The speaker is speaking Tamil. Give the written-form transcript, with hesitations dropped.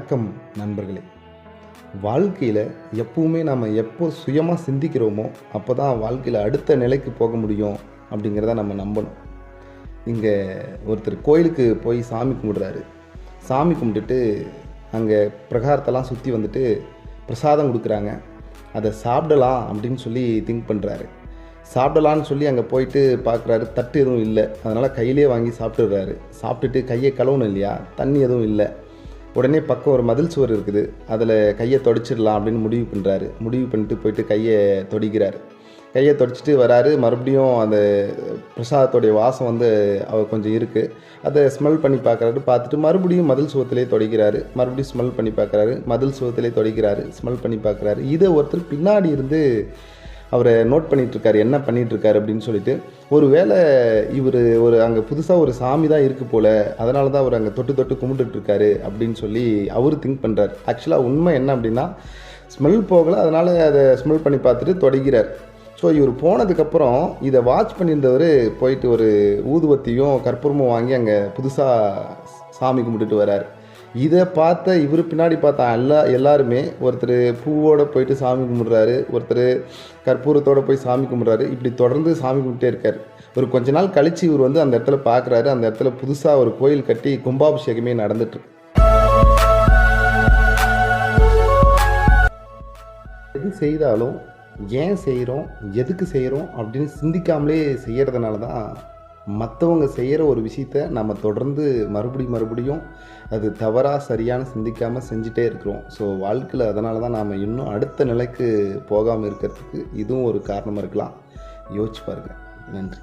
வணக்கம் நண்பர்களே. வாழ்க்கையில் எப்பவுமே நம்ம எப்போ சுயமாக சிந்திக்கிறோமோ அப்போ தான் வாழ்க்கையில் அடுத்த நிலைக்கு போக முடியும் அப்படிங்கிறத நம்ம நம்பணும். இங்கே ஒருத்தர் கோயிலுக்கு போய் சாமி கும்பிடுறாரு. சாமி கும்பிட்டுட்டு அங்கே பிரகாரத்தெல்லாம் சுற்றி வந்துட்டு பிரசாதம் கொடுக்குறாங்க. அதை சாப்பிடலாம் அப்படின்னு சொல்லி திங்க் பண்ணுறாரு. சாப்பிடலான்னு சொல்லி அங்கே போயிட்டு பார்க்குறாரு, தட்டு எதுவும் இல்லை. அதனால் கையிலே வாங்கி சாப்பிட்டுடுறாரு. சாப்பிட்டுட்டு கையை கழுவணும் இல்லையா, தண்ணி எதுவும் இல்லை. உடனே பக்கம் ஒரு மதில் சுவர் இருக்குது, அதில் கையை தொடச்சிடலாம் அப்படின்னு முடிவு பண்ணிட்டு போயிட்டு கையை தொடிக்கிறார். கையை தொடச்சிட்டு வராரு. மறுபடியும் அந்த பிரசாதத்தோடைய வாசம் அவர் கொஞ்சம் இருக்குது. அதை ஸ்மெல் பண்ணி பார்த்துட்டு மறுபடியும் மதில் சுவத்திலே தொடைக்கிறாரு. மறுபடியும் ஸ்மெல் பண்ணி பார்க்குறாரு. மதில் சுவத்திலே தொடைக்கிறாரு. ஸ்மெல் பண்ணி பார்க்குறாரு. இதை ஒருத்தர் பின்னாடி இருந்து அவரை நோட் பண்ணிகிட்ருக்காரு, என்ன பண்ணிகிட்ருக்காரு அப்படின்னு சொல்லிட்டு. ஒரு வேளை இவர் அங்கே புதுசாக ஒரு சாமி தான் இருக்குது போல், அதனால தான் அவர் அங்கே தொட்டு கும்பிட்டுட்ருக்காரு அப்படின்னு சொல்லி அவர் திங்க் பண்ணுறார். ஆக்சுவலாக உண்மை என்ன அப்படின்னா, ஸ்மெல் போகலை, அதனால் அதை ஸ்மெல் பண்ணி பார்த்துட்டு தொடைக்கிறார். ஸோ இவர் போனதுக்கப்புறம் இதை வாட்ச் பண்ணியிருந்தவர் போயிட்டு ஒரு ஊதுவத்தியும் கற்பூரமும் வாங்கி அங்கே புதுசாக சாமி கும்பிட்டுட்டு வரார். இதை பார்த்த இவர் பின்னாடி பார்த்தா எல்லாருமே, ஒருத்தர் பூவோடு போயிட்டு சாமி கும்பிட்றாரு, ஒருத்தர் கற்பூரத்தோடு போய் சாமி கும்பிட்றாரு. இப்படி தொடர்ந்து சாமி கும்பிட்டே இருக்கார். ஒரு கொஞ்ச நாள் கழித்து இவர் அந்த இடத்துல பார்க்குறாரு, அந்த இடத்துல புதுசாக ஒரு கோயில் கட்டி கும்பாபிஷேகமே நடந்துட்டு. எது செய்தாலும் ஏன் செய்கிறோம், எதுக்கு செய்கிறோம் அப்படின்னு சிந்திக்காமலே செய்கிறதுனால தான் மற்றவங்க செய்கிற ஒரு விஷயத்த நம்ம தொடர்ந்து மறுபடியும் அது தவறாக சரியான சிந்திக்காமல் செஞ்சிட்டே இருக்கிறோம். ஸோ வாழ்க்கையில் அதனால தான் நாம் இன்னும் அடுத்த நிலைக்கு போகாமல் இருக்கிறதுக்கு இதுவும் ஒரு காரணமாக இருக்கலாம். யோசிச்சு பாருங்கள். நன்றி.